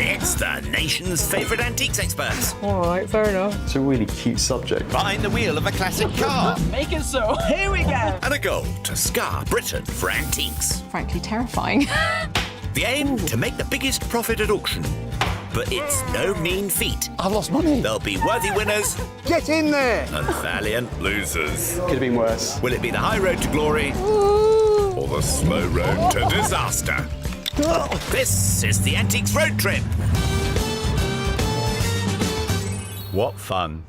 It's the nation's favourite antiques experts. All right, fair enough. It's a really cute subject. Behind the wheel of a classic car. Make it so. Here we go. And a goal to scar Britain for antiques. Frankly terrifying. The aim to make the biggest profit at auction. But it's no mean feat. I've lost money. There'll be worthy winners. Get in there. And valiant losers. Could have been worse. Will it be the high road to glory? Or the slow road to disaster? This is the Antiques Road Trip. What fun.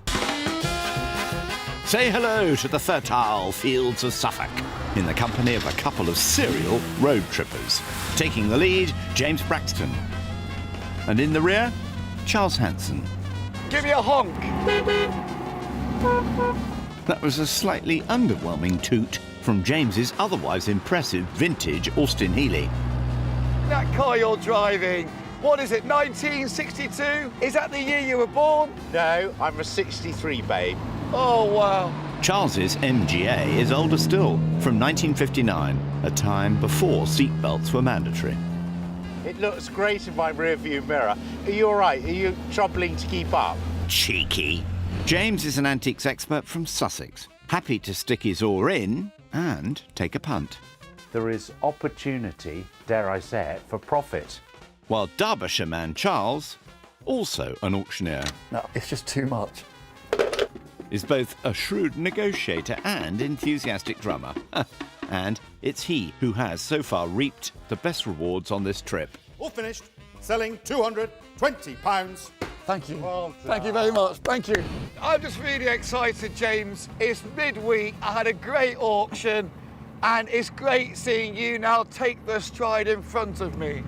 Say hello to the fertile fields of Suffolk in the company of a couple of serial road trippers. Taking the lead, James Braxton. And in the rear, Charles Hanson. Give me a honk. That was a slightly underwhelming toot from James's otherwise impressive vintage Austin Healey. That car you're driving, what is it, 1962? Is that the year you were born? No, I'm a 63, babe. Oh, wow. Charles's MGA is older still, from 1959, a time before seatbelts were mandatory. It looks great in my rearview mirror. Are you all right? Are you troubling to keep up? Cheeky. James is an antiques expert from Sussex, happy to stick his oar in and take a punt. There is opportunity, dare I say it, for profit. While Derbyshire man Charles, also an auctioneer, No, it's just too much. is both a shrewd negotiator and enthusiastic drummer. And it's he who has so far reaped the best rewards on this trip. All finished. Selling £220. Thank you. Thank you very much. Thank you. I'm just really excited, James. It's midweek. I had a great auction, and it's great seeing you now take the stride in front of me.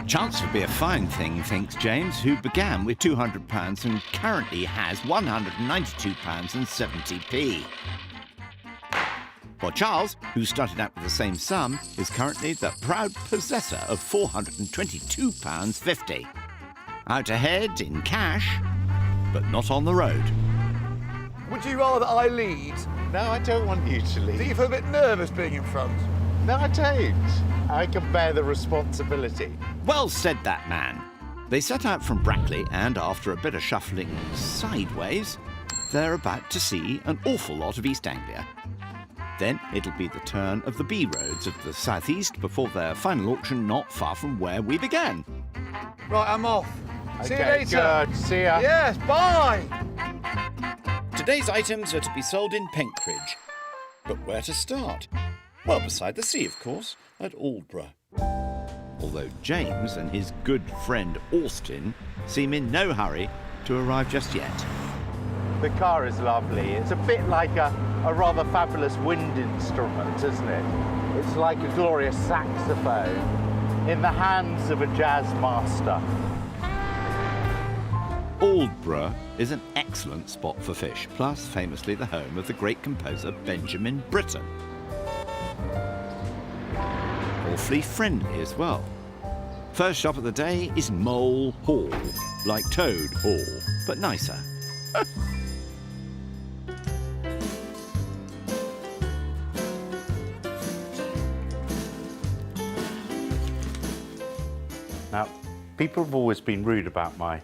Chance would be a fine thing, thinks James, who began with £200 and currently has £192.70p. While Charles, who started out with the same sum, is currently the proud possessor of £422.50. Out ahead in cash, but not on the road. Would you rather I lead? No, I don't want you to Do leave. you feel a bit nervous being in front? No, I don't. I can bear the responsibility. Well said, that man. They set out from Brackley, and after a bit of shuffling sideways, they're about to see an awful lot of East Anglia. Then it'll be the turn of the B roads of the southeast before their final auction not far from where we began. Right, I'm off. See you Okay, later. good. See ya. Yes, bye. Today's items are to be sold in Penkridge. But where to start? Well, beside the sea, of course, at Aldborough. Although James and his good friend Austin seem in no hurry to arrive just yet. The car is lovely. It's a bit like a rather fabulous wind instrument, isn't it? It's like a glorious saxophone in the hands of a jazz master. Aldborough is an excellent spot for fish, plus famously the home of the great composer Benjamin Britten. Awfully friendly as well. First shop of the day is Mole Hall, like Toad Hall, but nicer. Now, people have always been rude about my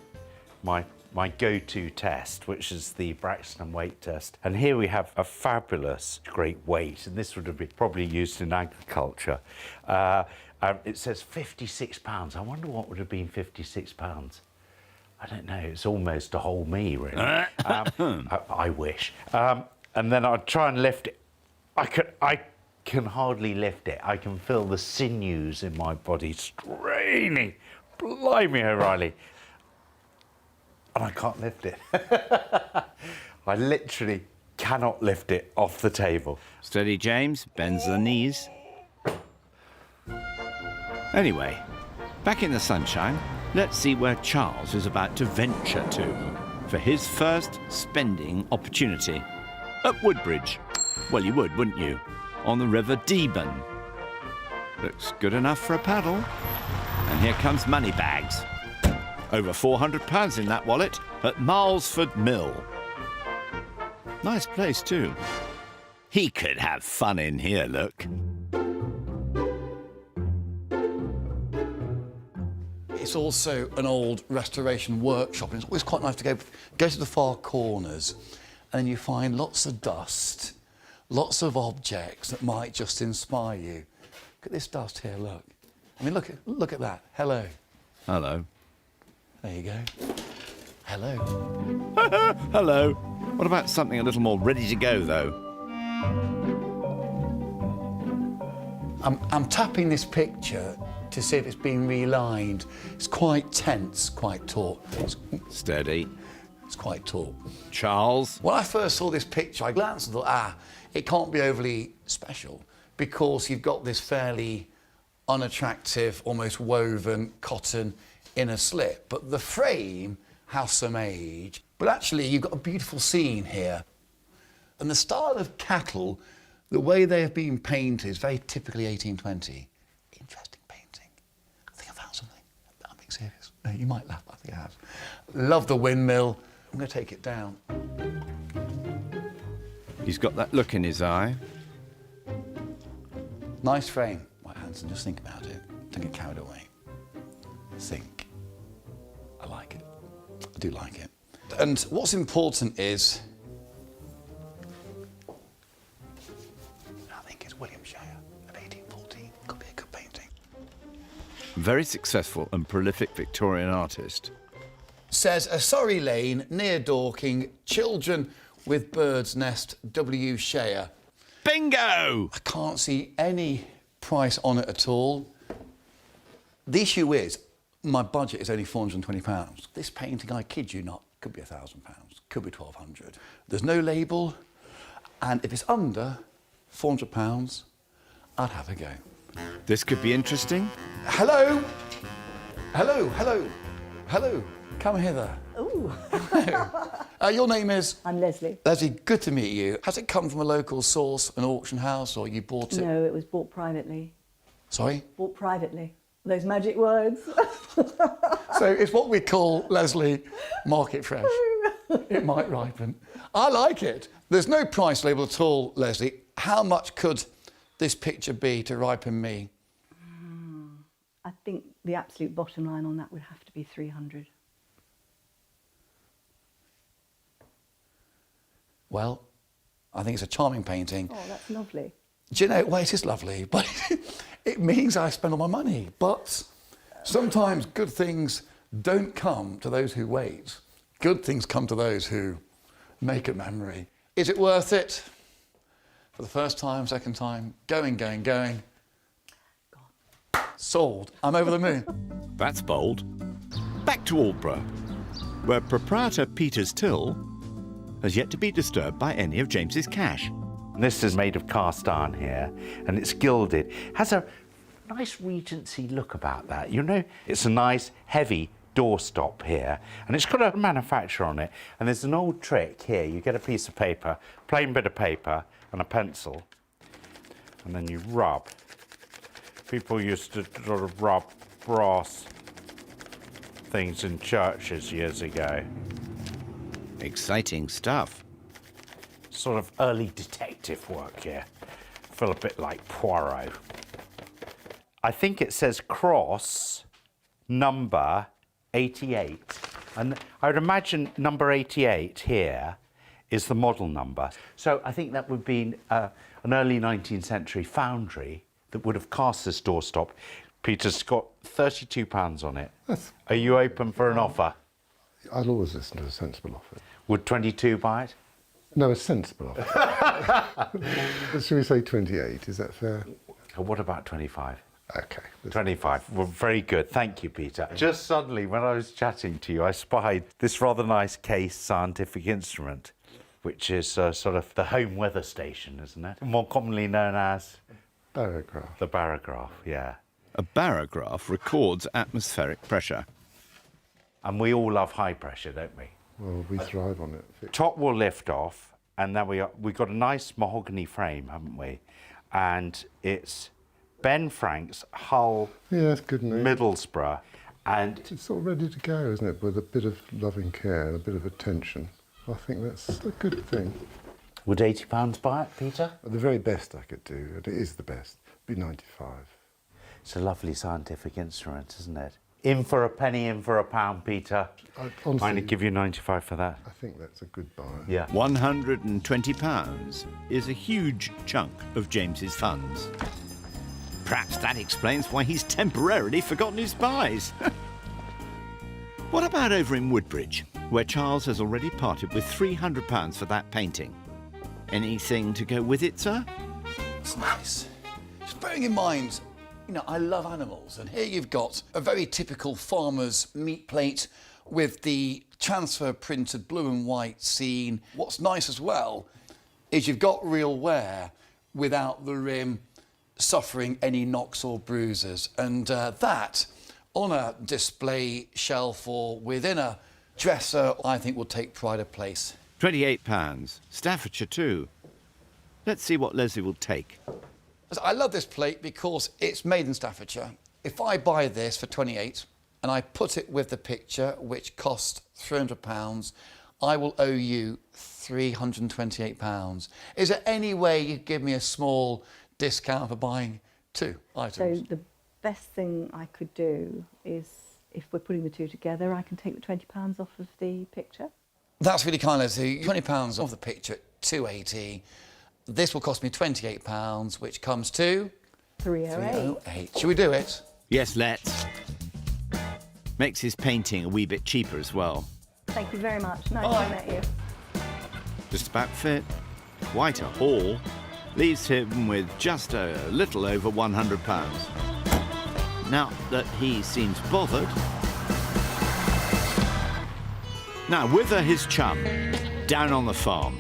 go-to test, which is the Braxton weight test. And here we have a fabulous great weight, and this would have been probably used in agriculture. It says £56. I wonder what would have been £56. I don't know. It's almost a whole me, really. I wish. And then I'd try and lift it. I can hardly lift it. I can feel the sinews in my body straining. Blimey, O'Reilly. And I can't lift it. I literally cannot lift it off the table. Steady, James. Bends the knees. Anyway, back in the sunshine, let's see where Charles is about to venture to for his first spending opportunity. At Woodbridge. Well, you would, wouldn't you? On the River Deben. Looks good enough for a paddle. And here comes Moneybags. Over £400 in that wallet at Marlsford Mill. Nice place, too. He could have fun in here, look. it's also an old restoration workshop, and it's always quite nice to go to the far corners, and you find lots of dust, lots of objects that might just inspire you. Look at this dust here, look. I mean, look at that. Hello. Hello. There you go. Hello. Hello. What about something a little more ready to go, though? I'm tapping this picture to see if it's been relined. It's quite tense, quite taut. Steady. It's quite taut. Charles? When I first saw this picture, I glanced and thought, it can't be overly special because you've got this fairly unattractive, almost woven cotton inner slip. But the frame has some age. But actually, you've got a beautiful scene here. And the style of cattle, the way they have been painted is very typically 1820. Interesting painting. I think I found something. I'm being serious. No, you might laugh, I think I have. Love the windmill. I'm going to take it down. He's got that look in his eye. Nice frame. Right, Hanson, just think about it. Don't get carried away. Think. I like it. I do like it. And what's important is, I think it's William Shire of 1814. Could be a good painting. Very successful and prolific Victorian artist. Says a Surrey lane near Dorking, children with bird's nest, W. Shire. Bingo! I can't see any price on it at all. The issue is, my budget is only £420. This painting, I kid you not, could be £1,000, could be £1,200. There's no label, and if it's under £400, I'd have a go. This could be interesting. Hello? Hello, hello, hello. Come hither. Ooh. Your name is? I'm Leslie. Leslie, good to meet you. Has it come from a local source, an auction house, or you bought it? No, it was bought privately. Sorry? Bought privately. Those magic words. So it's what we call, Leslie, market fresh. It might ripen. I like it. There's no price label at all, Leslie. How much could this picture be to ripen me? I think the absolute bottom line on that would have to be 300. Well, I think it's a charming painting. Oh, that's lovely. Do you know, well, it is lovely, but it means I spend all my money. But sometimes good things don't come to those who wait. Good things come to those who make a memory. Is it worth it? For the first time, second time, going. Gone. Sold. I'm over the moon. That's bold. Back to Aldborough, where proprietor Peter's till has yet to be disturbed by any of James's cash. This is made of cast iron here, and it's gilded. Has a nice Regency look about that. You know, it's a nice, heavy doorstop here, and it's got a manufacturer on it. And there's an old trick here. You get a piece of paper, plain bit of paper, and a pencil, and then you rub. People used to sort of rub brass things in churches years ago. Exciting stuff. Sort of early detective work here. Feel a bit like Poirot. I think it says cross number 88. And I would imagine number 88 here is the model number. So I think that would be an early 19th century foundry that would have cast this doorstop. Peter's got £32 on it. Are you open for an offer? I'll always listen to a sensible offer. Would 22 buy it? No, a sensible offer. Should we say 28? Is that fair? What about 25? Okay. 25. Well, very good. Thank you, Peter. Just suddenly, when I was chatting to you, I spied this rather nice case scientific instrument, which is sort of the home weather station, isn't it? More commonly known as? Barograph. The barograph, yeah. A barograph records atmospheric pressure. And we all love high pressure, don't we? Well, we thrive on it. Top will lift off, and then we've got a nice mahogany frame, haven't we? And it's Ben Frank's Hull, Yeah, that's good news. Middlesbrough, and It's sort of ready to go, isn't it? With a bit of loving care and a bit of attention. I think that's a good thing. would £80 buy it, Peter? The very best I could do, and it is the best, would be 95. It's a lovely scientific instrument, isn't it? In for a penny, in for a pound, Peter. I'm going to Honestly, give you 95 for that. I think that's a good buy. Yeah. £120 is a huge chunk of James's funds. Perhaps that explains why he's temporarily forgotten his spies. What about over in Woodbridge, where Charles has already parted with £300 for that painting? Anything to go with it, sir? It's nice. Just bearing in mind, I love animals, and here you've got a very typical farmer's meat plate with the transfer printed blue and white scene. What's nice as well is you've got real wear without the rim suffering any knocks or bruises, and that on a display shelf or within a dresser, I think will take pride of place. £28. Staffordshire too. Let's see what Leslie will take. I love this plate because it's made in Staffordshire. If I buy this for 28 and I put it with the picture, which cost £300, I will owe you £328. Is there any way you give me a small discount for buying 2 items? So the best thing I could do is, if we're putting the 2 together, I can take the £20 off of the picture. That's really kind, Leslie. £20 off the picture at £280. This will cost me £28, which comes to... 308. Should we do it? Yes, let's. Makes his painting a wee bit cheaper as well. Thank you very much. Nice Bye. to meet you. Just about fit. Quite a haul. Leaves him with just a little over £100. Now that he seems bothered. Now, whither his chum? Down on the farm.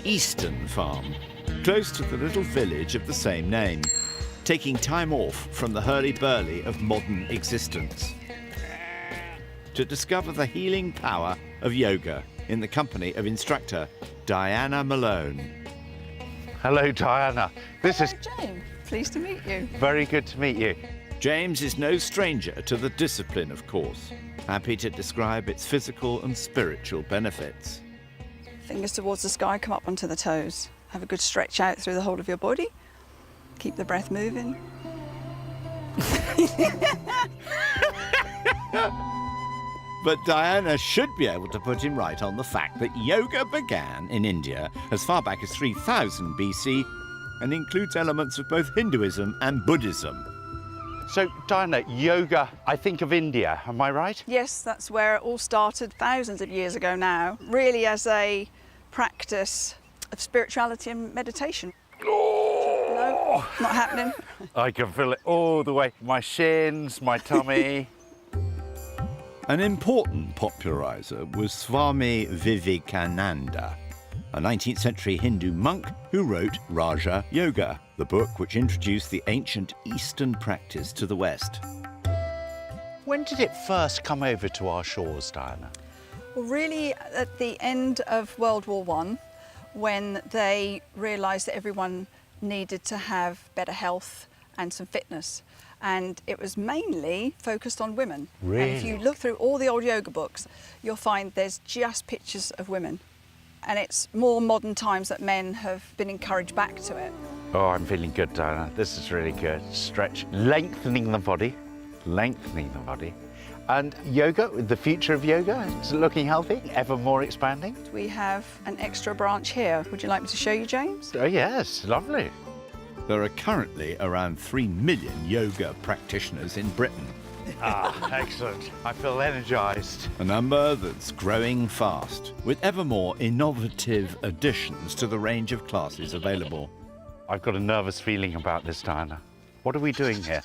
Eastern Farm. Close to the little village of the same name. Taking time off from the hurly-burly of modern existence. To discover the healing power of yoga in the company of instructor Diana Malone. Hello, Diana. This is Jane, pleased to meet you. very good to meet you. James is no stranger to the discipline, of course. Happy to describe its physical and spiritual benefits. Fingers towards the sky, come up onto the toes. Have a good stretch out through the whole of your body. Keep the breath moving. But Diana should be able to put him right on the fact that yoga began in India as far back as 3000 BC and includes elements of both Hinduism and Buddhism. So, Diana, yoga, I think of India, am I right? Yes, that's where it all started thousands of years ago now, really as a practice of spirituality and meditation. No, not happening. I can feel it all the way. My shins, my tummy. An important popularizer was Swami Vivekananda, a 19th century Hindu monk who wrote Raja Yoga, the book which introduced the ancient Eastern practice to the West. When did it first come over to our shores, Diana? Well, really at the end of World War I, when they realised that everyone needed to have better health and some fitness. And it was mainly focused on women. Really? And if you look through all the old yoga books, you'll find there's just pictures of women. And it's more modern times that men have been encouraged back to it. Oh, I'm feeling good, Diana. This is really good. Stretch, lengthening the body, And yoga, the future of yoga, is it looking healthy, ever more expanding? We have an extra branch here. Would you like me to show you, James? Oh, yes, lovely. There are currently around 3 million yoga practitioners in Britain, Ah, excellent. I feel energised. a number that's growing fast, with ever more innovative additions to the range of classes available. I've got a nervous feeling about this, Diana. What are we doing here?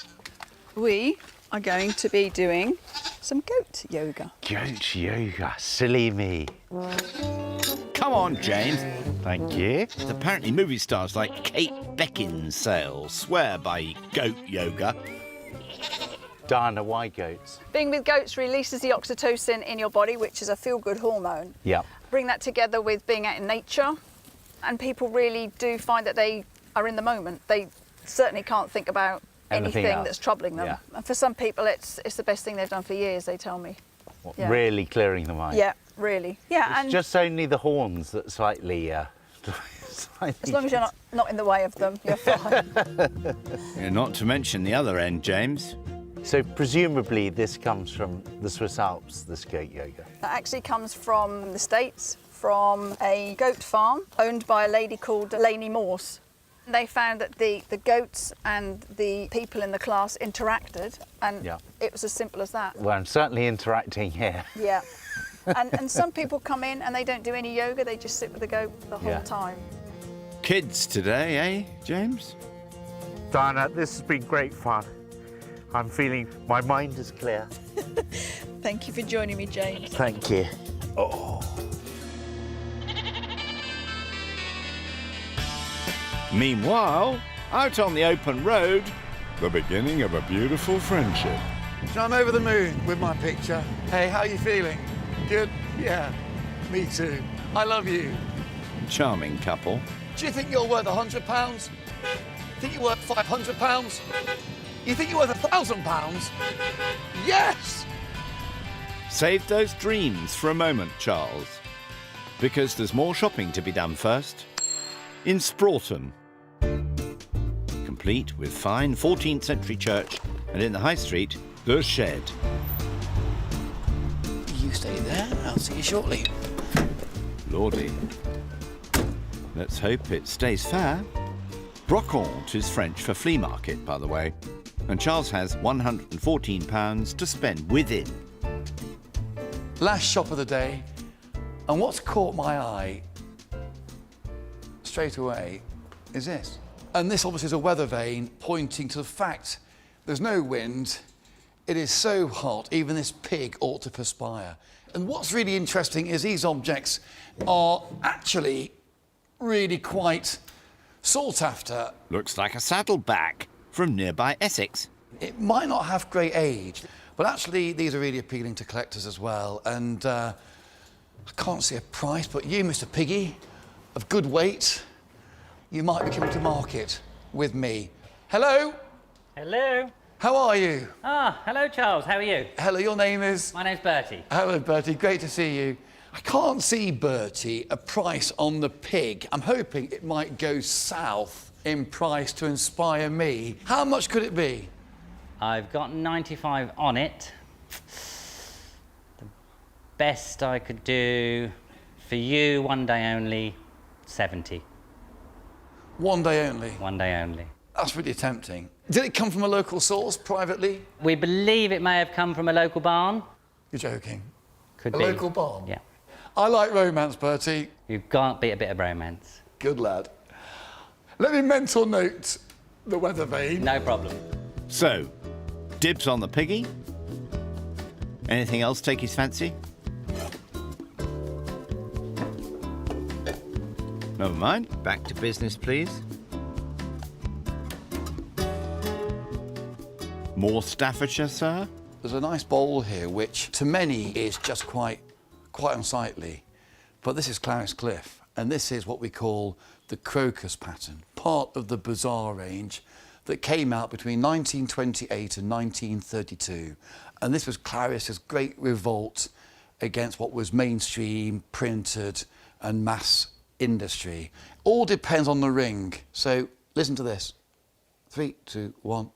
We are going to be doing some goat yoga. Goat yoga, silly me. Come on, James. Thank you. Apparently movie stars like Kate Beckinsale swear by goat yoga. Diana, why goats? Being with goats releases the oxytocin in your body, which is a feel-good hormone. Yeah. Bring that together with being out in nature, and people really do find that they are in the moment. They certainly can't think about Anything anything else. that's troubling them. Yeah. And for some people, it's the best thing they've done for years, they tell me. Yeah. Really clearing the mind. Yeah, really. Yeah, It's and just only the horns that slightly... as long as you're not in the way of them, you're fine. Not to mention the other end, James. So presumably this comes from the Swiss Alps, this goat yoga. That actually comes from the States, from a goat farm owned by a lady called Lainey Morse. They found that the goats and the people in the class interacted, and it was as simple as that. Well, I'm certainly interacting here. Yeah. And some people come in and they don't do any yoga, they just sit with the goat the whole time. Kids today, eh, James? Diana, this has been great fun. I'm feeling my mind is clear. Thank you for joining me, James. Thank you. Meanwhile, out on the open road, the beginning of a beautiful friendship. So I'm over the moon with my picture. Hey, how are you feeling? Good? Yeah, me too. I love you. Charming couple. Do you think you're worth £100? Think you're worth £500? You think you're worth £1,000? Yes! Save those dreams for a moment, Charles. Because there's more shopping to be done first. In Sproughton. Complete with fine 14th century church, and in the high street, the shed. You stay there, I'll see you shortly. Lordy. Let's hope it stays fair. Brocante is French for flea market, by the way. And Charles has £114 to spend within. Last shop of the day, and what's caught my eye straight away is this. And this obviously is a weather vane pointing to the fact there's no wind, it is so hot, even this pig ought to perspire. And what's really interesting is these objects are actually really quite sought after. Looks like a saddleback from nearby Essex. It might not have great age, but actually these are really appealing to collectors as well. And I can't see a price, but you, Mr. Piggy, of good weight, you might be coming to market with me. Hello? Hello. How are you? Ah, hello, Charles. How are you? Hello, your name is? My name's Bertie. Hello, Bertie. Great to see you. I can't see, Bertie, a price on the pig. I'm hoping it might go south in price to inspire me. How much could it be? I've got 95 on it. The best I could do for you, one day only, 70. One day only? One day only. That's really tempting. Did it come from a local source, privately? We believe it may have come from a local barn. You're joking. Could A be. local barn? Yeah. I like romance, Bertie. You've got to be a bit of romance. Good lad. Let me mental note the weather vane. No problem. So, dibs on the piggy. Anything else take his fancy? Never mind. Back to business, please. More Staffordshire, sir? There's a nice bowl here, which to many is just quite unsightly. But this is Clarice Cliff, and this is what we call the crocus pattern, part of the bazaar range that came out between 1928 and 1932. And this was Clarice's great revolt against what was mainstream, printed, and mass industry. All depends on the ring. So listen to this. 3, 2, 1.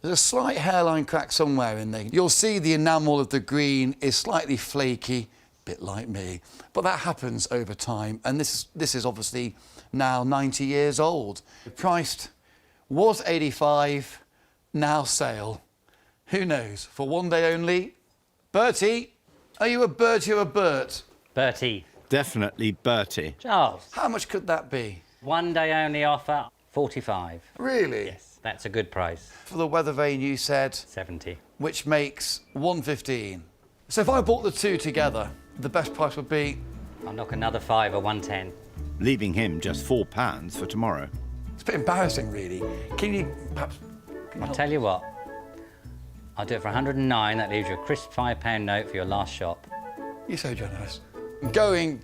There's a slight hairline crack somewhere in there. You'll see the enamel of the green is slightly flaky, bit like me, but that happens over time. And this is obviously now 90 years old. Priced was 85, now sale. Who knows? For one day only. Bertie, are you a Bertie or a Bert? Bertie. Definitely Bertie. Charles. How much could that be? One day only offer, 45. Really? Yes. That's a good price. For the weather vane, you said? 70. Which makes 115. So if I bought the two together, the best price would be? I'll knock another 5 or 110. Leaving him just £4 for tomorrow. It's a bit embarrassing, really. Can you perhaps... I'll tell you what. I'll do it for 109. That leaves you a crisp £5 note for your last shop. You're so generous. Going.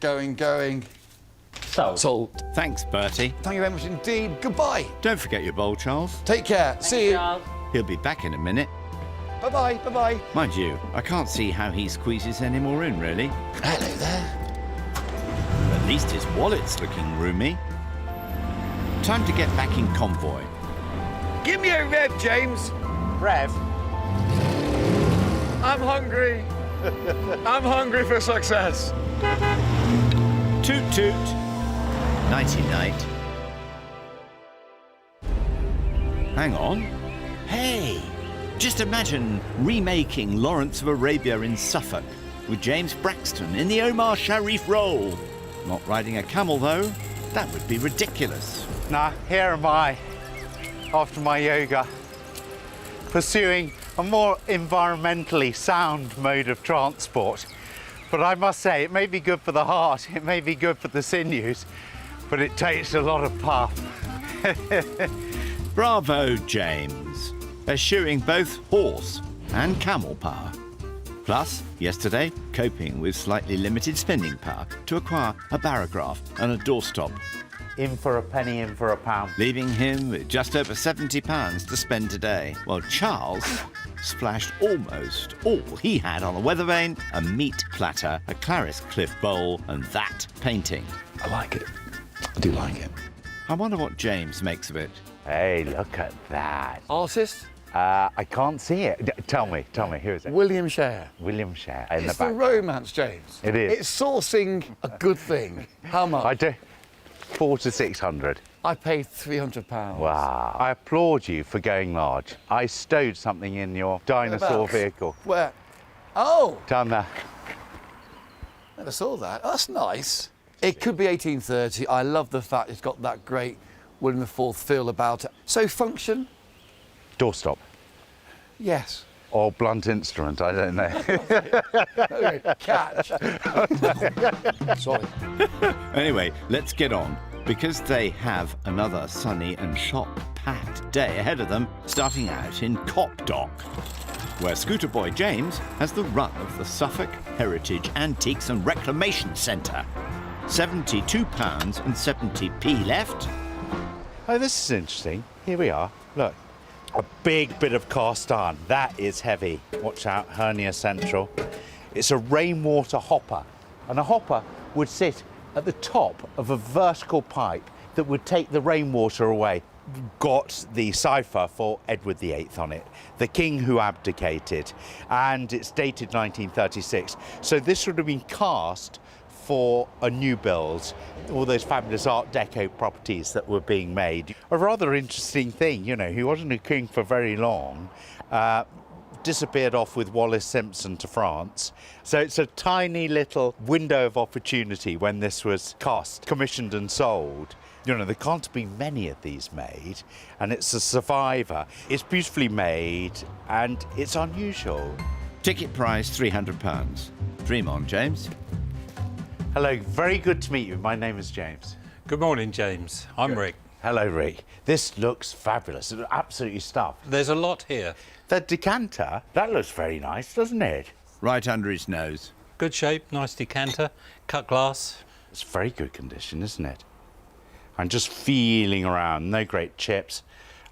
Sold. Sold. Thanks, Bertie. Thank you very much indeed. Goodbye. Don't forget your bowl, Charles. Take care. See you. Charles. He'll be back in a minute. Bye-bye. Bye-bye. Mind you, I can't see how he squeezes any more in, really. Hello there. At least his wallet's looking roomy. Time to get back in convoy. Give me a rev, James. Rev. I'm hungry. I'm hungry for success. Toot toot. Nighty night. Hang on. Hey, just imagine remaking Lawrence of Arabia in Suffolk with James Braxton in the Omar Sharif role. Not riding a camel, though. That would be ridiculous. Now, here am I, after my yoga, pursuing a more environmentally sound mode of transport. But I must say, it may be good for the heart, it may be good for the sinews, but it takes a lot of puff. Bravo, James. Eschewing both horse and camel power. Plus, yesterday, coping with slightly limited spending power to acquire a barograph and a doorstop, In for a penny, in for a pound. leaving him with just over £70 to spend today, while Charles splashed almost all he had on a weather vane, a meat platter, a Clarice Cliff bowl, and that painting. I like it. I do like it. I wonder what James makes of it. Hey, look at that. Artist? I can't see it. Tell me, who is it? William Share. William Share. In It's the the back. romance, James. It is. It's sourcing a good thing. How much? I do. 400 to 600. I paid £300. Wow. I applaud you for going large. I stowed something in your dinosaur Whereabouts? vehicle. Where? Oh, Down there. never saw that. Oh, that's nice. It could be 1830. I love the fact it's got that great William IV feel about it. So function? Doorstop. Yes. Or blunt instrument, I don't know. Okay, catch. Sorry. Anyway, let's get on, because they have another sunny and shop-packed day ahead of them, starting out in Copdock, where Scooter Boy James has the run of the Suffolk Heritage Antiques and Reclamation Centre. £72.70 left. Oh, this is interesting. Here we are. Look. A big bit of cast iron. That is heavy. Watch out, hernia central. It's a rainwater hopper. And a hopper would sit at the top of a vertical pipe that would take the rainwater away. Got the cipher for Edward VIII on it, the king who abdicated. And it's dated 1936. So this would have been cast for a new build, all those fabulous Art Deco properties that were being made. A rather interesting thing, you know, he wasn't a king for very long, disappeared off with Wallis Simpson to France. So it's a tiny little window of opportunity when this was cast, commissioned and sold. You know, there can't be many of these made, and it's a survivor. It's beautifully made, and it's unusual. Ticket price £300. Dream on, James. Hello, very good to meet you. My name is James. Good morning, James. I'm Rick. Hello, Rick. This looks fabulous. It's absolutely stuffed. There's a lot here. The decanter, that looks very nice, doesn't it? Right under his nose. Good shape, nice decanter, cut glass. It's very good condition, isn't it? I'm just feeling around, no great chips.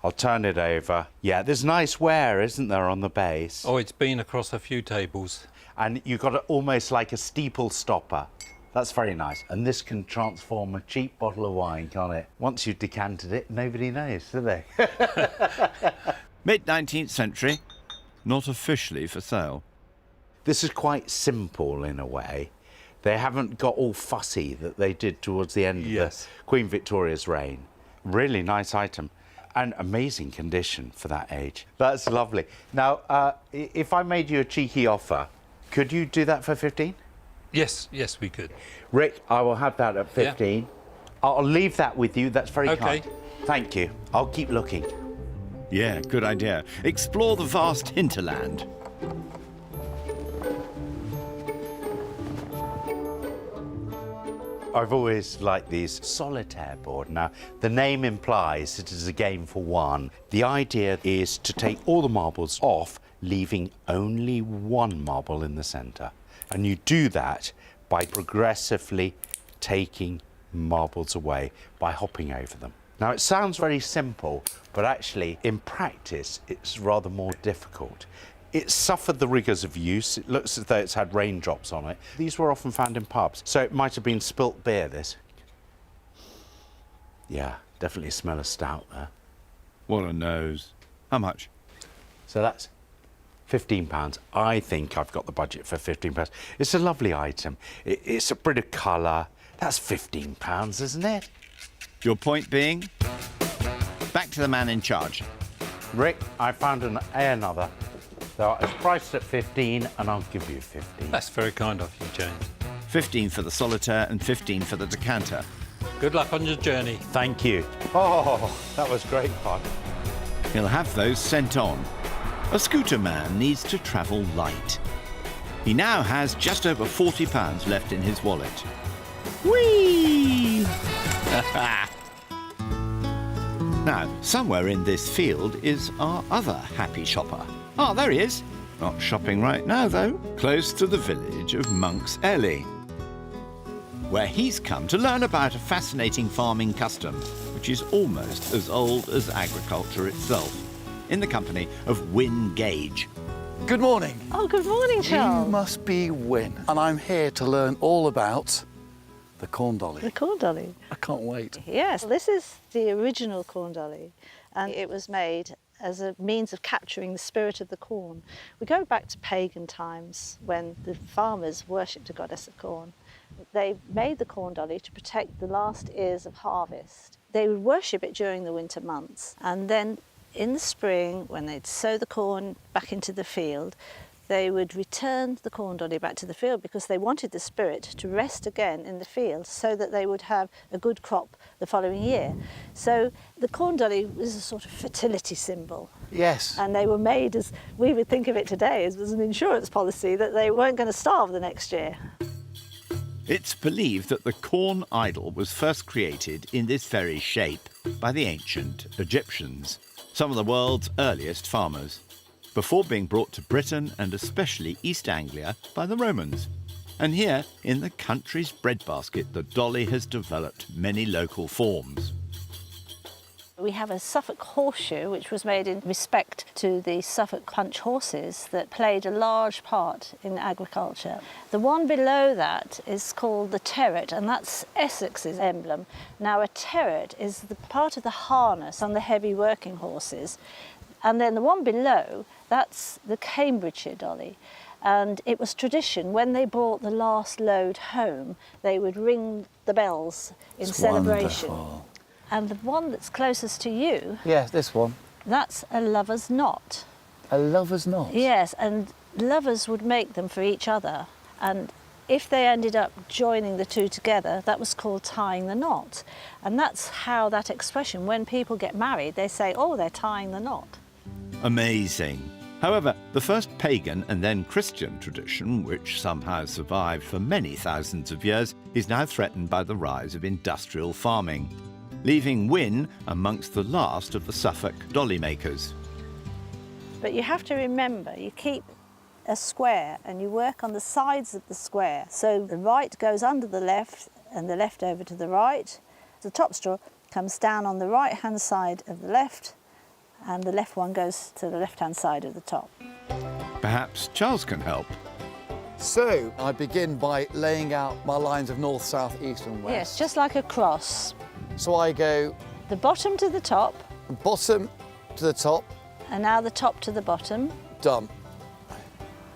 I'll turn it over. Yeah, there's nice wear, isn't there, on the base? Oh, it's been across a few tables. And you've got it almost like a steeple stopper. That's very nice. And this can transform a cheap bottle of wine, can't it? Once you've decanted it, nobody knows, do they? Mid-19th century, not officially for sale. This is quite simple in a way. They haven't got all fussy that they did towards the end of the Queen Victoria's reign. Really nice item and amazing condition for that age. That's lovely. Now, if I made you a cheeky offer, could you do that for 15? Yes, we could. Rick, I will have that at 15. Yeah. I'll leave that with you. That's very kind. Thank you. I'll keep looking. Yeah, good idea. Explore the vast hinterland. I've always liked these solitaire board. Now, the name implies it is a game for one. The idea is to take all the marbles off, leaving only one marble in the centre. And you do that by progressively taking marbles away, by hopping over them. Now, it sounds very simple, but actually, in practice, it's rather more difficult. It's suffered the rigours of use. It looks as though it's had raindrops on it. These were often found in pubs, so it might have been spilt beer, this. Yeah, definitely smell of stout there. What a nose. How much? So that's £15. I think I've got the budget for £15. It's a lovely item. It's a bit of colour. That's £15, isn't it? Your point being? Back to the man in charge. Rick, I found another. So it's priced at 15 and I'll give you 15. That's very kind of you, James. 15 for the solitaire and 15 for the decanter. Good luck on your journey. Thank you. Oh, that was great fun. He'll have those sent on. A scooter man needs to travel light. He now has just over £40 left in his wallet. Whee! Now, somewhere in this field is our other happy shopper. Ah, there he is. Not shopping right now, though. Close to the village of Monk's Elley, where he's come to learn about a fascinating farming custom, which is almost as old as agriculture itself, in the company of Wyn Gage. Good morning. Oh, good morning, Charles. You must be Wyn, and I'm here to learn all about the corn dolly. The corn dolly. I can't wait. Yes, this is the original corn dolly, and it was made as a means of capturing the spirit of the corn. We go back to pagan times when the farmers worshipped a goddess of corn. They made the corn dolly to protect the last ears of harvest. They would worship it during the winter months, and then in the spring, when they'd sow the corn back into the field, they would return the corn dolly back to the field because they wanted the spirit to rest again in the field so that they would have a good crop the following year. So the corn dolly was a sort of fertility symbol. Yes. And they were made, as we would think of it today, as an insurance policy that they weren't going to starve the next year. It's believed that the corn idol was first created in this very shape by the ancient Egyptians, some of the world's earliest farmers, before being brought to Britain and especially East Anglia by the Romans. And here, in the country's breadbasket, the dolly has developed many local forms. We have a Suffolk horseshoe, which was made in respect to the Suffolk punch horses that played a large part in agriculture. The one below that is called the terret, and that's Essex's emblem. Now, a terret is the part of the harness on the heavy working horses. And then the one below, that's the Cambridgeshire dolly. And it was tradition, when they brought the last load home, they would ring the bells in celebration. Wonderful. And the one that's closest to you, Yes, this one. that's a lover's knot. A lover's knot. Yes, and lovers would make them for each other. And if they ended up joining the two together, that was called tying the knot. And that's how that expression, when people get married, they say, oh, they're tying the knot. Amazing. However, the first pagan and then Christian tradition, which somehow survived for many thousands of years, is now threatened by the rise of industrial farming, leaving Wyn amongst the last of the Suffolk dolly makers. But you have to remember, you keep a square and you work on the sides of the square. So the right goes under the left and the left over to the right. The top straw comes down on the right-hand side of the left, and the left one goes to the left-hand side of the top. Perhaps Charles can help. So I begin by laying out my lines of north, south, east and west. Yes, just like a cross. So I go The bottom to the top, bottom to the top, and now the top to the bottom. done.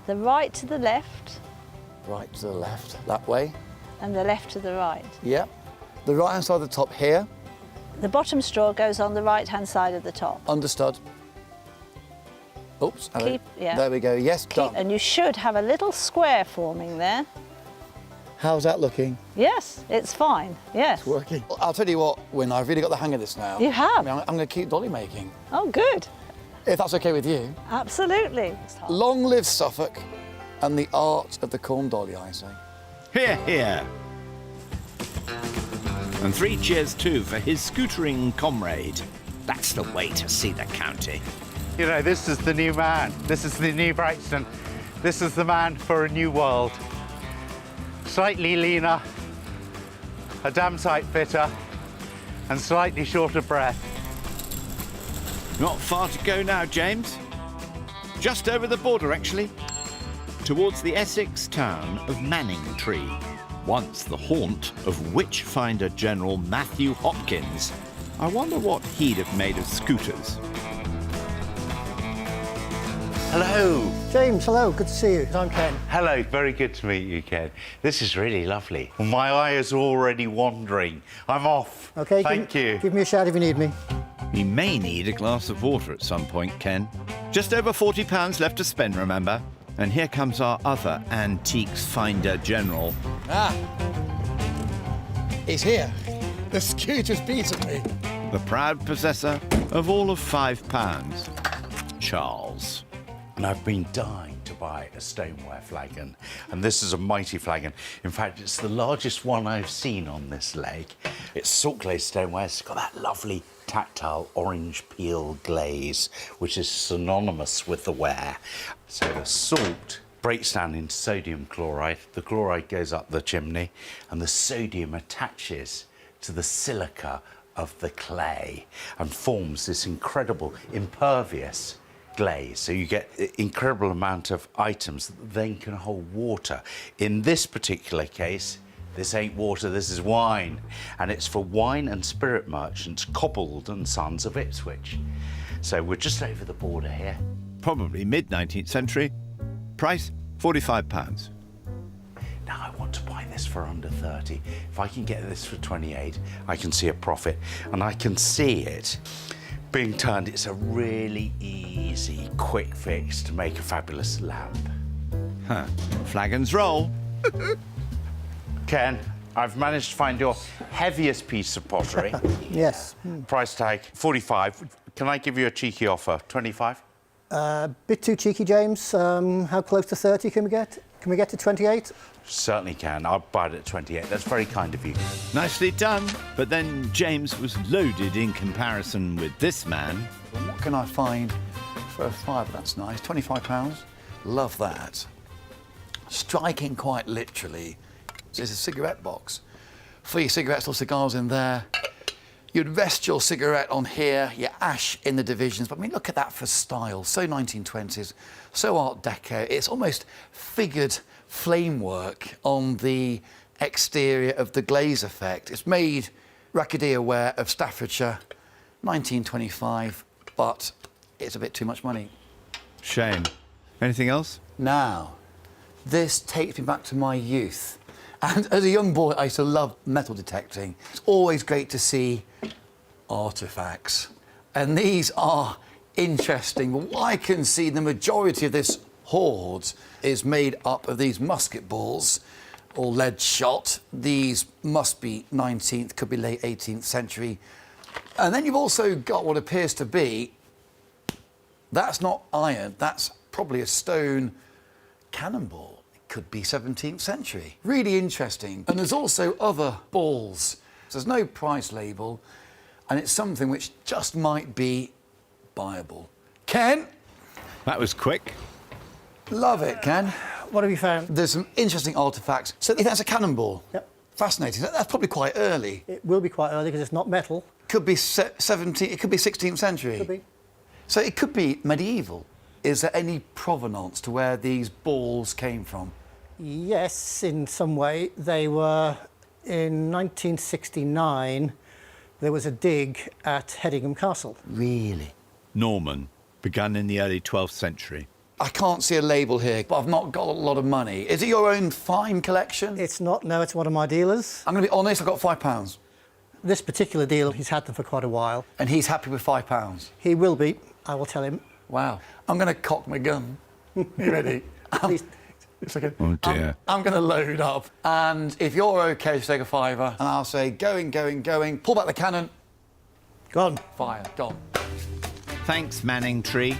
The right to the left, Right to the left, that way. and the left to the right. Yep. The right-hand side of the top here, The bottom straw goes on the right-hand side of the top. understood. Oops. hello. Keep- yeah. There we go. Yes, done. And you should have a little square forming there. How's that looking? Yes, it's fine, yes. Working. I'll tell you what, Wyn, I've really got the hang of this now. You have? I mean, I'm going to keep dolly making, Oh, good. if that's okay with you. Absolutely. Long live Suffolk and the art of the corn dolly, I say. Hear, hear. And 3 cheers too for his scootering comrade. That's the way to see the county. You know, this is the new man. This is the new Braxton. This is the man for a new world. Slightly leaner, a damn sight fitter, and slightly short of breath. Not far to go now, James. Just over the border, actually. Towards the Essex town of Manningtree, once the haunt of witch-finder General Matthew Hopkins. I wonder what he'd have made of scooters. Hello. James, hello, good to see you. I'm Ken. Hello, very good to meet you, Ken. This is really lovely. My eye is already wandering. I'm off. Okay, Thank you. Give me a shout if you need me. You may need a glass of water at some point, Ken. Just over £40 left to spend, remember? And here comes our other antiques finder general. Ah, he's here. The scooter's beaten me. The proud possessor of all of £5, Charles. And I've been dying to buy a stoneware flagon. And this is a mighty flagon. In fact, it's the largest one I've seen on this lake. It's salt glazed stoneware. It's got that lovely tactile orange peel glaze, which is synonymous with the ware. So the salt breaks down into sodium chloride. The chloride goes up the chimney, and the sodium attaches to the silica of the clay and forms this incredible impervious glaze. So you get an incredible amount of items that then can hold water. In this particular case, this ain't water, this is wine. And it's for wine and spirit merchants, Cobbold and Sons of Ipswich. So we're just over the border here. Probably mid-19th century. Price, £45. Now I want to buy this for under 30. If I can get this for 28, I can see a profit. And I can see it being turned. It's a really easy, quick fix to make a fabulous lamp. Huh. Flagons roll. Ken, I've managed to find your heaviest piece of pottery. Yes. Price tag, 45. Can I give you a cheeky offer, 25? Bit too cheeky, James. How close to 30 can we get? Can we get to 28? Certainly can. I'll buy it at 28. That's very kind of you. Nicely done. But then James was loaded in comparison with this man. What can I find for a fiver? That's nice. £25. Love that. Striking quite literally is a cigarette box. 3 cigarettes or cigars in there. You'd rest your cigarette on here, your ash in the divisions. But I mean, look at that for style. So 1920s, so Art Deco. It's almost figured flame work on the exterior of the glaze effect. It's made Racadea ware of Staffordshire, 1925, but it's a bit too much money. Shame. Anything else? Now, this takes me back to my youth. And as a young boy, I used to love metal detecting. It's always great to see artefacts. And these are interesting. But what I can see, the majority of this hoard is made up of these musket balls, all lead shot. These must be 19th, could be late 18th century. And then you've also got what appears to be, that's not iron, that's probably a stone cannonball. Could be 17th century. Really interesting. And there's also other balls. So there's no price label, and it's something which just might be buyable. Ken? That was quick. Love it, Ken. What have you found? There's some interesting artefacts. So if that's a cannonball. Yep. Fascinating. That's probably quite early. It will be quite early because it's not metal. Could be 17th, it could be 16th century. Could be. So it could be medieval. Is there any provenance to where these balls came from? Yes, in some way. They were, in 1969, there was a dig at Hedingham Castle. Really? Norman, begun in the early 12th century. I can't see a label here, but I've not got a lot of money. Is it your own fine collection? It's not, no, it's one of my dealers. I'm going to be honest, I've got £5. This particular dealer, he's had them for quite a while. And he's happy with £5? He will be, I will tell him. Wow. I'm going to cock my gun. You ready? Please. Oh dear. I'm going to load up. And if you're OK to take a fiver, and I'll say going, going, going, pull back the cannon. Gone. Fire, gone. Thanks, Manning Tree.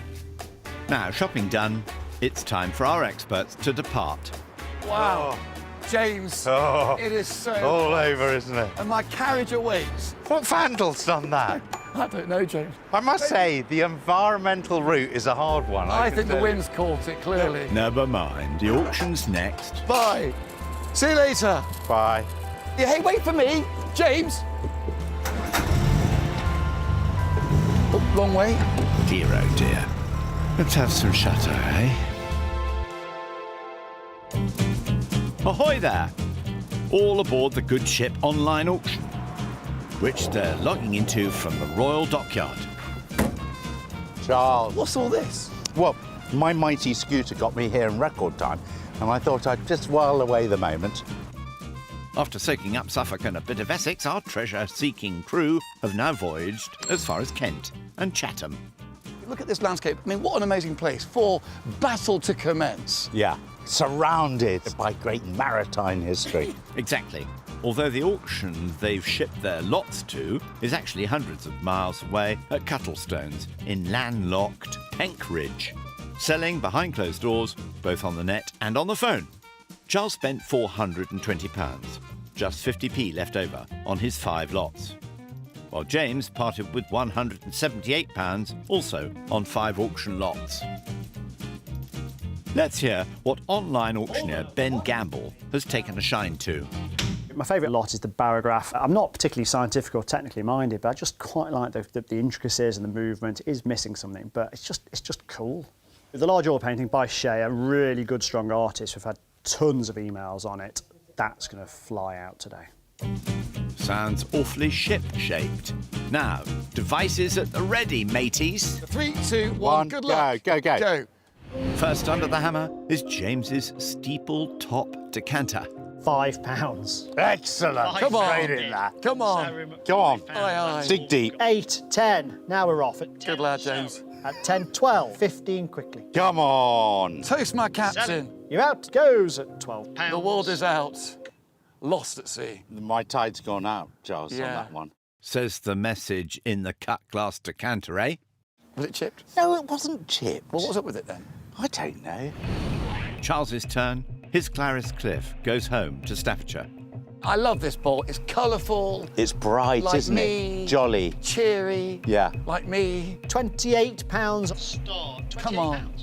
Now, shopping done, it's time for our experts to depart. Wow. James, Oh. it is so... All over, isn't it? And my carriage awaits. What vandal's done that? I don't know, James. I must say, the environmental route is a hard one. I can think the tell you. wind's caught it, clearly. Never mind, the auction's next. Bye. See you later. Bye. Yeah, hey, wait for me, James. Oh, wrong way. Dear, oh dear. Let's have some chateau, eh? Ahoy there! All aboard the good ship online auction. which they're logging into from the Royal Dockyard. Charles. What's all this? Well, my mighty scooter got me here in record time, and I thought I'd just while away the moment. After soaking up Suffolk and a bit of Essex, our treasure-seeking crew have now voyaged as far as Kent and Chatham. Look at this landscape. I mean, what an amazing place for battle to commence. Yeah, surrounded by great maritime history. Exactly. Although the auction they've shipped their lots to is actually hundreds of miles away at Cuttlestones in landlocked Penkridge, selling behind closed doors, both on the net and on the phone. Charles spent £420, just 50p left over on his 5 lots, while James parted with £178, also on 5 auction lots. Let's hear what online auctioneer Ben Gamble has taken a shine to. My favourite lot is the barograph. I'm not particularly scientific or technically minded, but I just quite like the intricacies and the movement. It is missing something, but it's just cool. The large oil painting by Shea, a really good, strong artist. We've had tons of emails on it. That's going to fly out today. Sounds awfully ship-shaped. Now, devices at the ready, mateys. 3, 2, 1, good luck. Go. First under the hammer is James's steeple top decanter. £5. Excellent. Come on. Straight in there. Come on. Go on. Aye. Dig deep. 8, 10. Now we're off at Good lad, James. At 10, 12, 15 quickly. Come on. Toast my captain. You're out goes at £12. The world is out. Lost at sea. My tide's gone out, Charles, on Yeah. that one. Says the message in the cut glass decanter, eh? Was it chipped? No, it wasn't chipped. Well, what was up with it then? I don't know. Charles's turn. His Clarice Cliff goes home to Staffordshire. I love this ball. It's colourful. It's bright, Like isn't me. it? Jolly. Cheery. Yeah. Like me. £28. Start. Come on.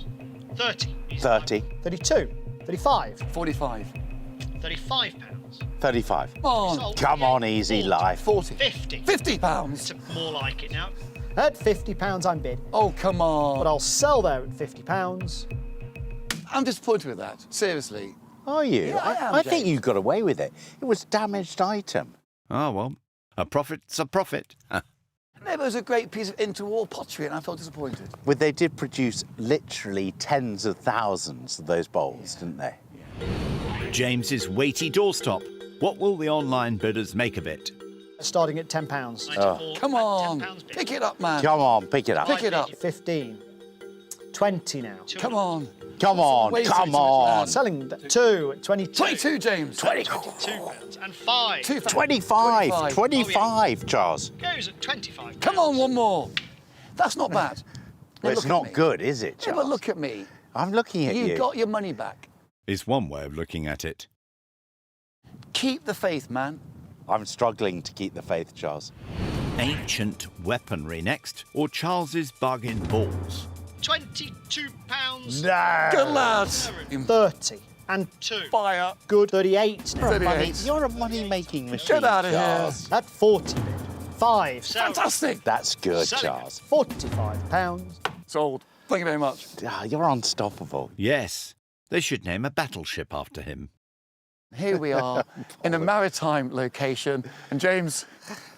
30. 30. 32. 35. 45. £35. 35. Come on. Sold. Come on, easy life. 40. 50. £50. More like it now. At £50 I'm bid. Oh, come on. But I'll sell there at £50. I'm disappointed with that. Seriously. Are you? Yeah, I am, I think James. you got away with it. It was a damaged item. Ah, well, a profit's a profit. It was a great piece of interwar pottery and I felt disappointed. Well, they did produce literally tens of thousands of those bowls, didn't they? James's weighty doorstop. What will the online bidders make of it? Starting at £10. Oh. Come on. Pick it up, man. Come on, pick it up. Pick it up. 15. 20 now. Come on. Come on, Way too come much, on. man. Selling 2 at 22. 22, James. £22. And 5. 25. 25, Charles. Goes at £25. Come on, one more. That's not bad. Well, it's Look at not me. good, is it, Yeah, Charles? but look at me. I'm looking at you. You got your money back. Is one way of looking at it. Keep the faith, man. I'm struggling to keep the faith, Charles. Ancient weaponry next, or Charles's bargain balls? £22. No. Good lads. 30. And 2. Fire. good 38 now. 38. You're a money-making machine, Get out of here. Charles. At 40 bid. 5. Fantastic. That's good, Selling. Charles. £45. Sold. Thank you very much. Ah, you're unstoppable. Yes, they should name a battleship after him. Here we are in a maritime location. And James,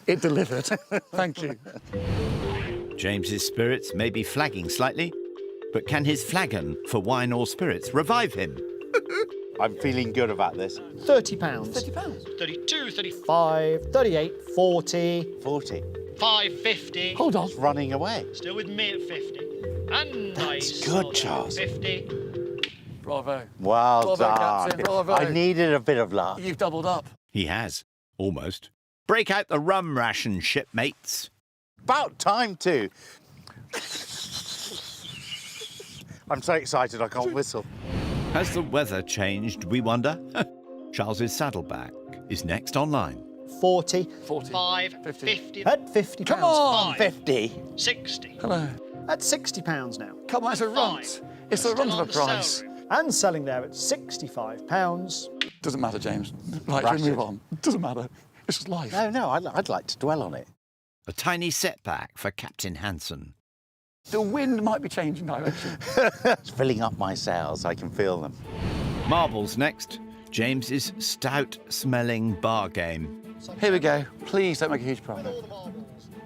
it delivered. Thank you. James's spirits may be flagging slightly, but can his flagon for wine or spirits revive him? I'm feeling good about this. £30. £30. 32, 5, 38, 40. 40. 35, 50. Hold on. It's running away. Still with me at 50. And I That's sold good, it at Charles. 50. Bravo. Well Bravo, done. Captain, bravo. I needed a bit of luck. You've doubled up. He has, almost. Break out the rum ration, shipmates. About time too. I'm so excited I can't whistle. Has the weather changed, we wonder? Charles's saddleback is next online. 40. 45, 50. 50. At £50. Come on. 50. 60. Hello. At £60 now. Come on, it's a runt. It's a Still runt of a on the price. sale route. And selling there at £65. Doesn't matter, James. Right, Rush we move it. on. Doesn't matter. It's just life. No, I'd like to dwell on it. A tiny setback for Captain Hanson. The wind might be changing direction. It's filling up my sails. I can feel them. Marbles next. James's stout-smelling bar game. Here we go. Please don't make a huge profit.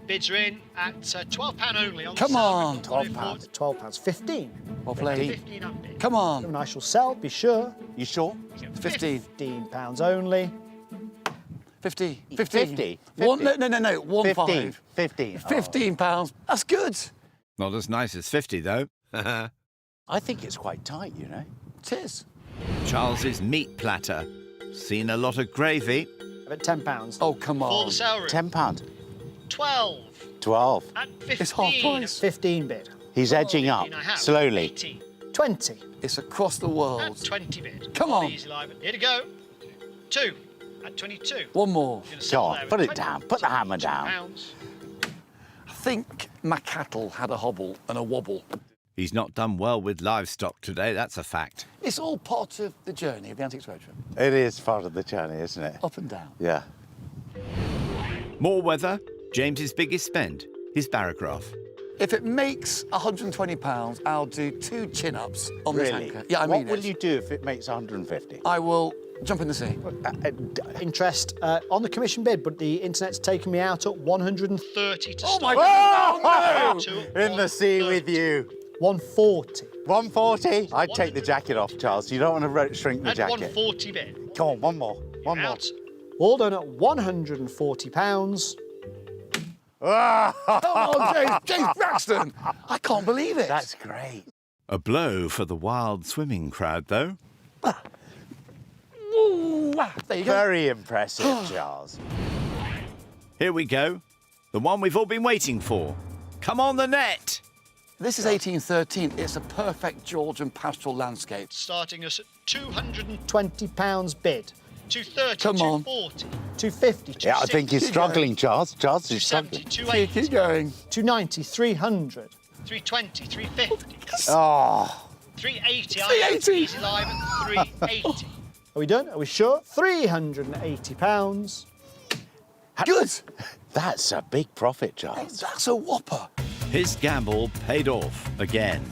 Bids are in at £12 only on Come the on. £12. £12. 15. Well played. 15 up bid. Come on. And I shall sell, be sure. You sure? 15. £15 only. 50. 50. One, no. 1 15. 5. 15. £15. That's good. Not as nice as 50, though. I think it's quite tight, you know. It is. Charles's meat platter. Seen a lot of gravy. At £10. Oh, come For on. the celery. £10. 12. 12. At 15. It's half price. 15 bid. He's edging up, 15 I have. slowly. 18. 20. It's across the At world. 20 bid. Come on. Easy live. Here to go. 2. At 22. One more. You're gonna sell Go on, there at put it 20 down. Put the hammer down. pounds. I think my cattle had a hobble and a wobble. He's not done well with livestock today, that's a fact. It's all part of the journey of the Antiques Road Trip. It is part of the journey, isn't it? Up and down. Yeah. More weather, James's biggest spend, his barograph. If it makes £120, I'll do 2 chin-ups on this Really? anchor. Yeah, I what mean will it. you do if it makes 150? I will jump in the sea. Interest on the commission bid, but the internet's taken me out at 30 to Oh my start. God! Two at In the sea with you. 140. 140? I'd take the jacket off, Charles. You don't want to shrink the At jacket. 140 bid. Come on, one more. One more. Out. All done at £140. Come on, James Braxton! I can't believe it. That's great. A blow for the wild swimming crowd, though. Ooh, there you go. Very impressive, Charles. Here we go. The one we've all been waiting for. Come on the net! This is 1813. It's a perfect Georgian pastoral landscape. Starting us at 200, £20 bid. 230, Come on. 240, 250. Yeah, I think he's struggling, Charles. Charles is 270, struggling. 280, Keep going. 290. 300. 320, 350, Oh, 380. 380. Easy live at 380. Are we done? Are we sure? £380. Good. that's a big profit, Charles. That's a whopper. His gamble paid off again.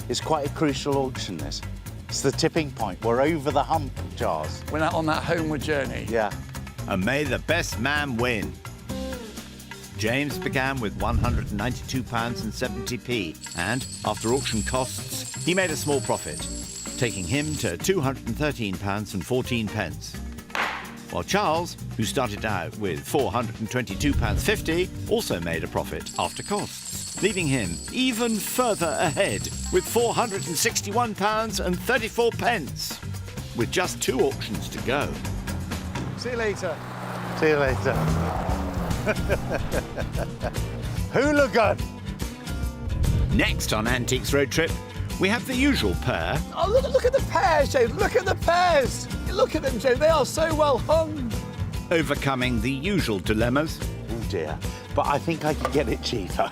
It's quite a crucial auction, this. It's the tipping point. We're over the hump, Charles. We're now on that homeward journey. Yeah. And may the best man win. James began with £192.70p, and after auction costs, he made a small profit, taking him to £213.14. While Charles, who started out with £422.50, also made a profit after costs, leaving him even further ahead with £461.34, with just 2 auctions to go. See you later. See you later. Hooligan! Next on Antiques Road Trip, we have the usual pair. Oh, look at the pears, James. Look at the pears. Look at them, James. They are so well hung. Overcoming the usual dilemmas Oh dear. But I think I could get it cheaper.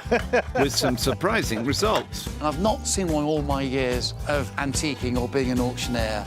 with some surprising results. And I've not seen one all my years of antiquing or being an auctioneer.